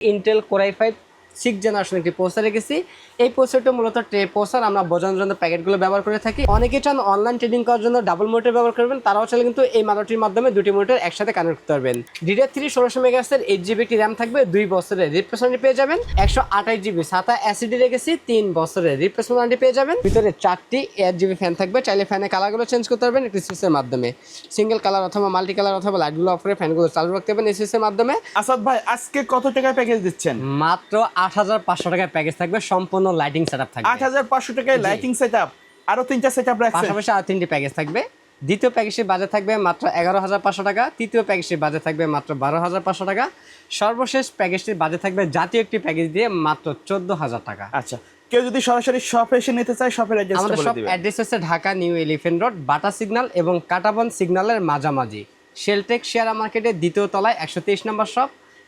Intel core i5 6 generation একটি processor রেখেছি। এই প্রসেসরটা মূলত ট্রে প্রসেসর, আমরা বোঝানোর জন্য প্যাকেটগুলো ব্যবহার করে থাকি। অনেকে চান অনলাইন ট্রেডিং করার জন্য ডাবল মনিটর ব্যবহার করবেন, তারাও চাইলে কিন্তু এই মাদারটির মাধ্যমে দুটি মনিটর একসাথে কানেক্ট করতে পারবেন। DDR3 1600 মেগাহার্টজের 8GB একটি র্যাম থাকবে, 2 বছরের রিপ্লেসমেন্ট পেয়ে যাবেন। 128GB SATA SSD রেখেছি, 3 বছরের রিপ্লেসমেন্ট পেয়ে যাবেন। ভিতরে 4টি 8GB ফ্যান থাকবে, চাইলে ফ্যানের কালারগুলো চেঞ্জ করতে পারবেন একটি সুইচের মাধ্যমে। সিঙ্গেল কালার অথবা মাল্টি কালার অথবা লাইটগুলো অফ করে ফ্যানগুলো চালু রাখতে পারবেন এই সুইচের মাধ্যমে। আসাদ ভাই, আজকে কত টাকায় প্যাকেজ দিচ্ছেন? মাত্র 8500 টাকায় প্যাকেজ থাকবে, সম্পূর্ণ লাইটিং সেটআপ থাকবে। 8500 টাকায় লাইটিং সেটআপ, আরো 3টা সেটআপ রাখছেন, পাশাপাশি আরো 3টি প্যাকেজ থাকবে। দ্বিতীয় প্যাকেজের বাজেট থাকবে মাত্র 11500 টাকা, তৃতীয় প্যাকেজের বাজেট থাকবে মাত্র 12500 টাকা, সর্বশেষ প্যাকেজটির বাজেট থাকবে জাতীয় একটি প্যাকেজ দিয়ে মাত্র 14000 টাকা। আচ্ছা, কেউ যদি সরাসরি শপে এসে নিতে চায়, শপের অ্যাড্রেসটা আমাদের বলে সব দিবেন। অ্যাড্রেস হচ্ছে ঢাকা নিউ এলিফ্যান্ট রোড, বাটা সিগন্যাল এবং কাটাবন সিগন্যালের মাঝামাঝি, শেলটেক শেয়ার মার্কেটের দ্বিতীয় তলায় 123 নম্বর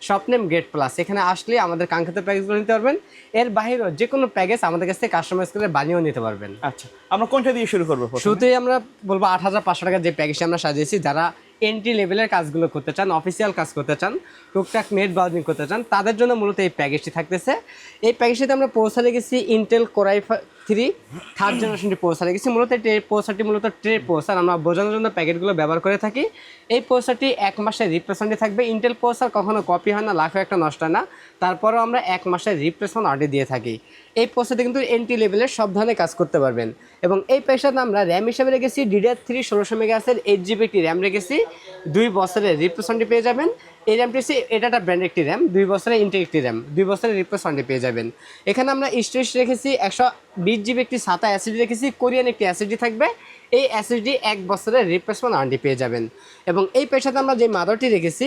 শপ নেম গেট প্লাস। এখানে আসলে আমাদের কাঙ্ক্ষিত প্যাকেজগুলো নিতে পারবেন। এর বাইরেও যে কোনো প্যাকেজ আমাদের কাছ থেকে কাস্টমাইজ করে বানিয়েও নিতে পারবেন। আচ্ছা, আমরা কোনটা দিয়ে শুরু করবো? শুরুতেই আমরা বলবো 8500 টাকার যে প্যাকেজটি আমরা সাজিয়েছি, যারা এন্ট্রি লেভেলের কাজগুলো করতে চান, অফিসিয়াল কাজ করতে চান, টুকটাক নেট ব্রাউজিং করতে চান, তাদের জন্য মূলত এই প্যাকেজটি থাকতেছে। এই প্যাকেজটিতে আমরা পৌঁছা রেখেছি ইন্টেল কোর i3 থার্ড জেনারেশনটি পৌঁছা রেখেছি। মূলত প্রসেসরটি মূলত ট্রে প্রসেসর, আমরা বোঝানোর জন্য প্যাকেটগুলো ব্যবহার করে থাকি। এই প্রসেসরটি 1 মাসের রিপ্লেসমেন্টে থাকবে। ইন্টেল প্রসেসর কখনো কপি হয় না, লাখে একটা নষ্ট হয় না, তারপরেও আমরা 1 মাসের রিপ্লেসমেন্ট অর্ডার দিয়ে থাকি। এই প্রসেসরটি কিন্তু এন্ট্রি লেভেলের সব ধরনের কাজ করতে পারবেন। এবং এই প্যাকেজটাতে আমরা র্যাম হিসেবে রেখেছি DDR3 1600 মেগাহার্টজের 8GB একটি র্যাম রেখেছি, 2 বছরের রিপ্লেসমেন্ট পেয়ে যাবেন। এই র্যামটি হচ্ছে এটা একটা ব্র্যান্ড একটি র্যাম, 2 বছরের ইন্টেল একটি র্যাম, 2 বছরের রিপ্লেসমেন্ট পেয়ে যাবেন। এখানে আমরা স্টোরেজ রেখেছি 120GB একটি SATA SSD রেখেছি, কোরিয়ান একটি SSD থাকবে। এই SSD 1 বছরের রিপ্লেসমেন্ট ওয়ারেন্টি পেয়ে যাবেন। এবং এই পেশাতে আমরা যে মাদারটি রেখেছি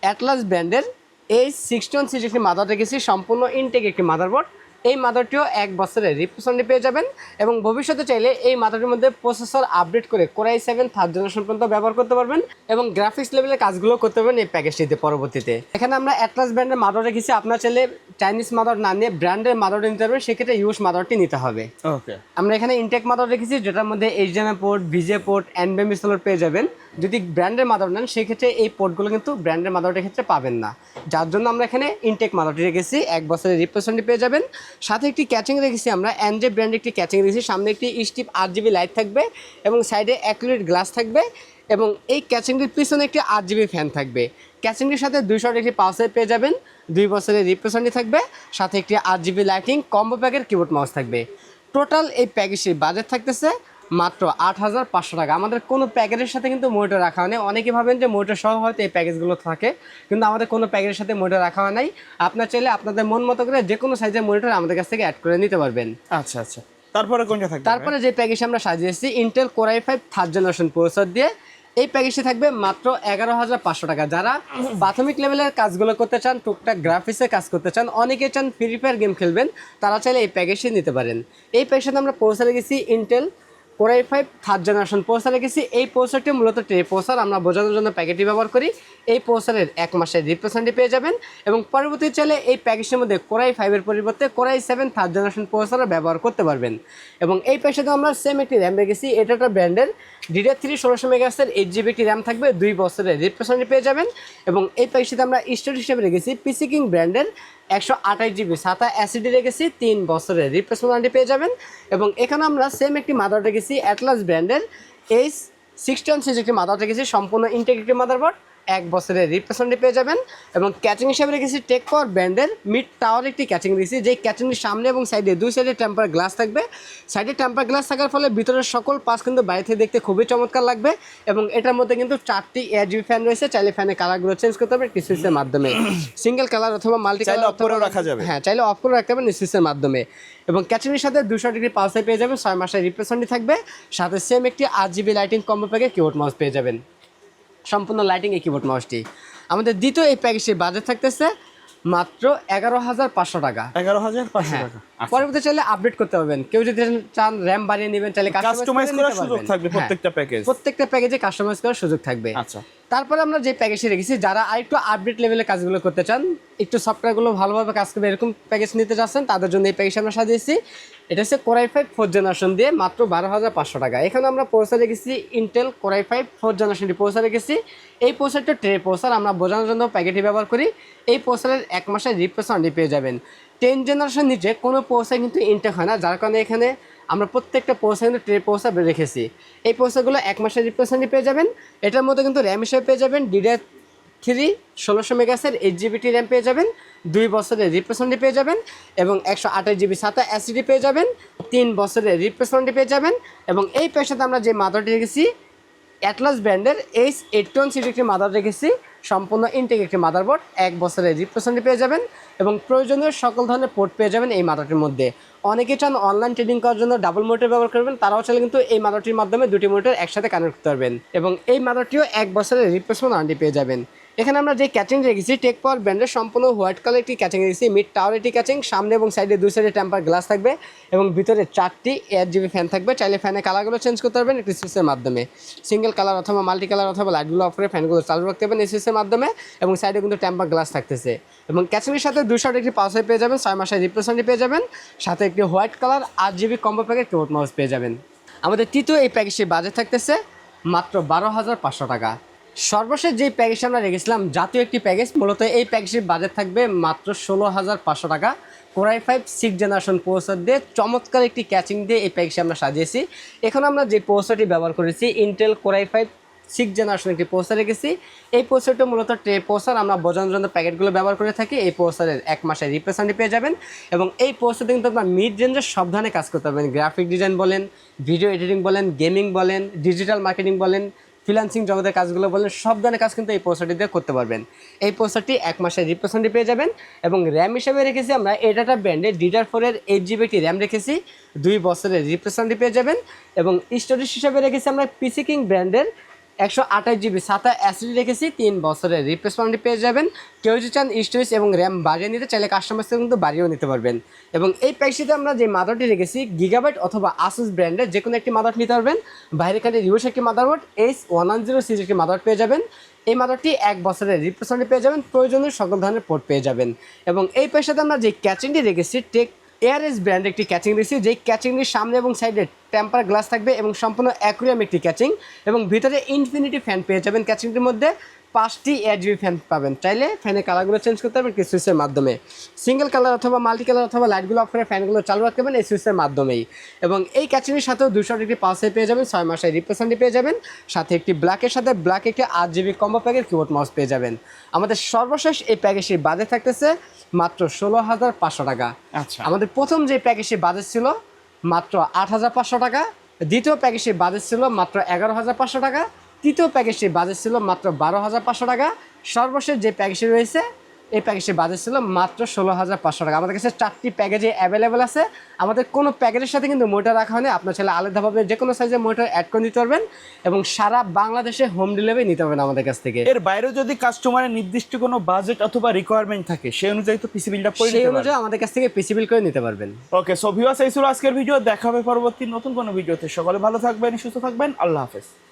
অ্যাটলাস ব্র্যান্ডের A61 একটি মাদার রেখেছি, সম্পূর্ণ ইনটেক একটি মাদারবোর্ড। এই মাদারটিও 1 বছরের রিপ্লেসমেন্ট পেয়ে যাবেন। এবং ভবিষ্যতে চাইলে এই মাদারটির মধ্যে প্রসেসর আপডেট করে কোর i7 থার্ড জেনারেশন পর্যন্ত ব্যবহার করতে পারবেন এবং গ্রাফিক্স লেভেলের কাজগুলো করতে পারবেন এই প্যাকেজটিতে পরবর্তীতে। এখানে আমরা অ্যাটলাস ব্র্যান্ডের মাদার রেখেছি, আপনার চাইলে চাইনিজ মাদার না নিয়ে ব্র্যান্ডের মাদারটি নিতে পারবেন, সেক্ষেত্রে ইউজ মাদারটি নিতে হবে। ওকে, আমরা এখানে ইনটেক মাদার রেখেছি, যেটার মধ্যে HDMI port, VGA port, NVMe installer পেয়ে যাবেন। যদি ব্র্যান্ডের মাদার নেন সেক্ষেত্রে এই পোর্টগুলো কিন্তু ব্র্যান্ডের মাদারটির ক্ষেত্রে পাবেন না, যার জন্য আমরা এখানে ইনটেক মাদারটি রেখেছি, 1 বছরের রিপ্লেসমেন্ট পেয়ে যাবেন। সাথে একটি ক্যাচিং রেখেছি আমরা, এনজে ব্র্যান্ডের একটি ক্যাচিং রেখেছি, সামনে একটি স্টিপ 8GB লাইট থাকবে এবং সাইডে অ্যাক্রিলিক গ্লাস থাকবে এবং এই ক্যাচিংটির পিছনে একটি 8GB ফ্যান থাকবে। ক্যাচিংটির সাথে 200 একটি পাওয়ার পেয়ে যাবেন, 2 বছরের রিপ্লেসমেন্ট থাকবে, সাথে একটি 8GB লাইটিং কম্বো প্যাকের কিবোর্ড মাউস থাকবে। টোটাল এই প্যাকেজটির বাজেট থাকতেছে মাত্র 8500 টাকা। আমাদের কোনো প্যাকেজের সাথে কিন্তু মনিটর রাখা হয় না। অনেকে ভাবেন যে মনিটর সহ হয়তো এই প্যাকেজগুলো থাকে, কিন্তু আমাদের কোনো প্যাকেজের সাথে মনিটর রাখা হয় নাই। আপনার চাইলে আপনাদের মন মতো করে যে কোনো সাইজের মনিটর আমাদের কাছ থেকে অ্যাড করে নিতে পারবেন। আচ্ছা আচ্ছা, তারপরে কোনটা থাকবে? তারপরে যে প্যাকেজ আমরা সাজিয়েছি Intel core i5 third generation processor দিয়ে, এই প্যাকেজটি থাকবে মাত্র 11500 টাকা। যারা প্রাথমিক লেভেলের কাজগুলো করতে চান, টুকটাক গ্রাফিক্সের কাজ করতে চান, অনেকে চান ফ্রি ফায়ার গেম খেলবেন, তারা চাইলে এই প্যাকেজটি নিতে পারেন। এই প্যাকেজটাতে আমরা প্রসেসর রেখেছি Intel core i5 third generation processor রেখেছি। এই প্রসেসরটি মূলত ট্রে প্রসেসর, আমরা বোঝানোর জন্য প্যাকেটটি ব্যবহার করি। এই প্রসেসরের 1 মাসের রিপ্লেসমেন্ট পেয়ে যাবেন এবং পরবর্তী চাইলে এই প্যাকেজের মধ্যে কোর i5 এর পরিবর্তে core i7 third generation processor ব্যবহার করতে পারবেন। এবং এই প্যাকেজে আমরা সেম একটি র্যাম রেখেছি, এটা একটা ব্র্যান্ডের DDR3 1600 মেগাহার্টজের 8GB একটি র্যাম থাকবে, 2 বছরের রিপ্লেসমেন্ট পেয়ে যাবেন। এবং এই প্যাকেজটিতে আমরা স্টোরেজ হিসেবে রেখেছি পিসি কিং ব্র্যান্ডের 128GB SATA SSD রেখেছি, 3 বছরের রিপ্লেসমেন্ট পেয়ে যাবেন। এবং এখানে আমরা সেম একটি মাদার রেখেছি অ্যাটলাস ব্র্যান্ডের A61 একটি মাদার রেখেছি, সম্পূর্ণ ইনটেক একটি মাদারবোর্ড, 1 বছরের রিপ্লেসমেন্ট পেয়ে যাবেন। এবং ক্যাচিং হিসেবে রেখেছি টেক পাওয়ার ব্র্যান্ডের মিড টাওয়ার একটি ক্যাচিং রেখেছি, যেই ক্যাচিংটির সামনে এবং সাইডে 2 সাইডে টেম্পার গ্লাস থাকবে। সাইডে টেম্পার গ্লাস থাকার ফলে ভিতরের সকল পাশ কিন্তু বাইরে থেকে দেখতে খুবই চমৎকার লাগবে। এবং এটার মধ্যে কিন্তু 4টি 8GB ফ্যান রয়েছে, চাইলে ফ্যানের কালারগুলো চেঞ্জ করতে হবে একটি সুইচের মাধ্যমে, সিঙ্গেল কালার অথবা মাল্টি কালার অফ করে রাখা যাবে। হ্যাঁ, চাইলে অফ করে রাখতে পারবেন সুইচের মাধ্যমে। এবং ক্যাচিংয়ের সাথে 200 ডিগ্রি পালসে পেয়ে যাবেন, 6 মাসের রিপ্লেসমেন্ট থাকবে, সাথে সেম একটি 8GB লাইটিং কম্বো প্যাকের কিবোর্ড মাউস পেয়ে যাবেন, সম্পূর্ণ লাইটিং এই কিবোর্ড মাউসটি। আমাদের দ্বিতীয় এই প্যাকেজটির বাজেট থাকতেছে মাত্র 11500 টাকা। 11500 টাকা। পরবর্তী চাইলে আপডেট করতে পারবেন, কেউ যদি চান র্যাম বাড়িয়ে নেবেন চাইলে কাস্টমাইজ করার সুযোগ থাকবে প্রত্যেকটা প্যাকেজ, প্রত্যেকটা প্যাকেজে কাস্টমাইজ করার সুযোগ থাকবে। আচ্ছা, তারপরে আমরা যে প্যাকেজটি রেখেছি, যারা আরেকটু আপডেট লেভেলের কাজগুলো করতে চান, একটু সফটওয়্যারগুলো ভালোভাবে কাজ করবে এরকম প্যাকেজ নিতে চাচ্ছেন, তাদের জন্য এই প্যাকেজ আমরা সাজিয়েছি। এটা হচ্ছে কোরাই 5 4th জেনারেশন দিয়ে মাত্র 12,500 টাকা। এখানে আমরা প্রসেসর রেখেছি ইন্টেল কোরাই 5 4th জেনারেশনটি প্রসেসর রেখেছি। এই প্রসেসরটা ট্রে প্রসেসর আমরা বোঝানোর জন্য প্যাকেটে ব্যবহার করি। এই প্রসেসরের 1 মাসের রিপ্লেসমেন্ট ওয়ারেন্টি পেয়ে যাবেন। 10 জেনারেশন নিচে কোনো প্রসেসর কিন্তু ইনটেক হয় না, যার কারণে এখানে আমরা প্রত্যেকটা প্রসেসর কিন্তু ট্রে প্রসেসর রেখেছি। এই প্রসেসরগুলো 1 মাসের রিপ্লেসমেন্ট ওয়ারেন্টি পেয়ে যাবেন। এটার মধ্যে কিন্তু র্যাম হিসেবে পেয়ে যাবেন DDR3 1600 মেগাহার্জের 8GB র্যাম পেয়ে যাবেন, 2 বছরের রিপ্লেসমেন্ট পেয়ে যাবেন এবং 128GB SATA SSD পেয়ে যাবেন, 3 বছরের রিপ্লেসমেন্ট পেয়ে যাবেন। এবং এই প্যাকের সাথে আমরা যে মাদারটি রেখেছি অ্যাটলাস ব্র্যান্ডের H810 একটি মাদার রেখেছি, সম্পূর্ণ ইনটেক একটি মাদারবোর্ড, 1 বছরের রিপ্লেসমেন্ট পেয়ে যাবেন এবং প্রয়োজনীয় সকল ধরনের পোর্ট পেয়ে যাবেন এই মাদারটির মধ্যে। অনেকে চান অনলাইন ট্রেডিং করার জন্য ডাবল মোটর ব্যবহার করবেন, তারাও চাইলে কিন্তু এই মাদারটির মাধ্যমে দুটি মোটর একসাথে কানেক্ট করতে পারবেন এবং এই মাদারটিও 1 বছরের রিপ্লেসমেন্ট ওয়ারেন্টি পেয়ে যাবেন। এখানে আমরা যে ক্যাচিং রেখেছি টেক পাওয়ার ব্র্যান্ডের সম্পূর্ণ হোয়াইট কালার একটি ক্যাচিং রেখেছি, মিড টাওয়ার একটি ক্যাচিং, সামনে এবং সাইডে 2 সাইডে টেম্পার গ্লাস থাকবে এবং ভিতরে 4টি 8GB ফ্যান থাকবে। চাইলে ফ্যানের কালারগুলো চেঞ্জ করতে পারবেন একটি সুইচের মাধ্যমে, সিঙ্গেল কালার অথবা মাল্টি কালার অথবা লাইটগুলো অফ করে ফ্যানগুলো চালু রাখতে পারবেন এই সুইচের মাধ্যমে এবং সাইডে কিন্তু টেম্পার গ্লাস থাকতেছে এবং ক্যাচিংয়ের সাথে 200 একটি পাওয়ার পেয়ে যাবেন, 6 মাসের রিপ্লেসমেন্ট পেয়ে যাবেন, সাথে একটি white colour 8GB combo packet keyboard mouse পেয়ে যাবেন। আমাদের তৃতীয় এই প্যাকেজটির বাজেট থাকতেছে মাত্র 12,500 টাকা। সর্বশেষ যেই প্যাকেজ আমরা রেখেছিলাম জাতীয় একটি প্যাকেজ, মূলত এই প্যাকেজের বাজেট থাকবে মাত্র 16,500 টাকা। কোরাই 5 6th জেনারেশন প্রসেসর দিয়ে চমৎকার একটি ক্যাচিং দিয়ে এই প্যাকেজটি আমরা সাজিয়েছি। এখন আমরা যে প্রসেসরটি ব্যবহার করেছি ইন্টেল কোরাই 5 6th জেনারেশন একটি প্রসেসর রেখেছি। এই প্রসেসরটা মূলত ট্রে প্রসেসর, আমরা বোঝানোর জন্য প্যাকেটগুলো ব্যবহার করে থাকি। এই প্রসেসরের 1 মাসের রিপ্লেসমেন্ট পেয়ে যাবেন এবং এই প্রসেসরতে কিন্তু আপনার মিড রেঞ্জের সব ধরনের কাজ করতে পারবেন, গ্রাফিক ডিজাইন বলেন, ভিডিও এডিটিং বলেন, গেমিং বলেন, ডিজিটাল মার্কেটিং বলেন, ফ্রিল্যান্সিং জগতের কাজগুলো বলেন, সব ধরনের কাজ কিন্তু এই প্রসেসরটি দিয়ে করতে পারবেন। এই প্রসেসরটি 1 মাসের রিপ্লেসমেন্ট পেয়ে যাবেন এবং র্যাম হিসেবে রেখেছি আমরা এডাটা ব্র্যান্ডের DDR4 এর 8GB একটি র্যাম রেখেছি, 2 বছরের রিপ্লেসমেন্ট পেয়ে যাবেন এবং স্টোরেজ হিসেবে রেখেছি আমরা PC King ব্র্যান্ডের 128GB SATA SSD রেখেছি, 3 বছরের রিপ্লেসমেন্ট পেয়ে যাবেন। কেউ যদি চান স্টোরেজ এবং র্যাম বাড়িয়ে নিতে চাইলে কাস্টমার থেকে কিন্তু বাড়িয়েও নিতে পারবেন। এবং এই প্যাকেজটিতে আমরা যে মাদারটি রেখেছি গিগাবাইট অথবা আসুস ব্র্যান্ডের যে কোনো একটি মাদার নিতে পারবেন। বাইরে কাটে রিউস একটি মাদারবোর্ড H110 সিরিজ একটি মাদার পেয়ে যাবেন। এই মাদারটি 1 বছরের রিপ্লেসমেন্ট পেয়ে যাবেন, প্রয়োজনীয় সকল ধরনের পোর্ট পেয়ে যাবেন। এবং এই প্যাকেজটাতে আমরা যে ক্যাচিংটি রেখেছি টেক ARS ব্র্যান্ডের একটি ক্যাচিং রেখেছি, যেই ক্যাচিংটির সামনে এবং সাইডে টেম্পার গ্লাস থাকবে এবং সম্পূর্ণ অ্যাকুরিয়াম একটি ক্যাচিং এবং ভিতরে ইনফিনিটি ফ্যান পেয়ে যাবেন। ক্যাচিংটির মধ্যে 5টি 8GB ফ্যান পাবেন, চাইলে ফ্যানের কালারগুলো চেঞ্জ করতে পারবেন কিছু সুইচের মাধ্যমে, সিঙ্গেল কালার অথবা মাল্টি কালার অথবা লাইটগুলো অফ করে ফ্যানগুলো চালু রাখতে পারবেন এই সুইচের মাধ্যমেই। এবং এই ক্যাচিংয়ের সাথেও 200 ডিগ্রি পালসে পেয়ে যাবেন, 6 মাসের রিপ্লেসমেন্ট পেয়ে যাবেন, সাথে একটি ব্ল্যাকের সাথে ব্ল্যাক একটি 8GB combo packet keyboard mouse পেয়ে যাবেন। আমাদের সর্বশেষ এই প্যাকেজটির বাজেট থাকতেছে মাত্র 16,500 টাকা। আচ্ছা, আমাদের প্রথম যে প্যাকেজটির বাজেট ছিল মাত্র 8,500 টাকা, দ্বিতীয় প্যাকেজটির বাজেট ছিল মাত্র 11,500 টাকা, তৃতীয় প্যাকেজটির বাজেট ছিল মাত্র 12,500 টাকা, সর্বশেষ যে প্যাকেজটি রয়েছে এই প্যাকেজটির বাজেট ছিল মাত্র 16,500 টাকা। আমাদের কাছে 4টি প্যাকেজে অ্যাভেলেবেল আছে। আমাদের কোনো প্যাকেজের সাথে কিন্তু মোটর রাখা হয়নি, আপনার ছেলে আলাদাভাবে যে কোনো সাইজের মোটর অ্যাড করে নিতে পারবেন এবং সারা বাংলাদেশে হোম ডেলিভারি নিতে পারবেন আমাদের কাছ থেকে। এর বাইরেও যদি কাস্টমারের নির্দিষ্ট কোনো বাজেট অথবা রিকোয়ারমেন্ট থাকে সেই অনুযায়ী তো পিসি বিলটা করে সেই নিতে অনুযায়ী পারবেন। আমাদের কাছ থেকে পিসি বিল করে নিতে পারবেন। ওকে, সো ভিউয়ার্স এই ছিল আজকের ভিডিও। দেখা হবে পরবর্তী নতুন কোনো ভিডিওতে। সকলে ভালো থাকবেন, সুস্থ থাকবেন, আল্লাহ হাফেজ।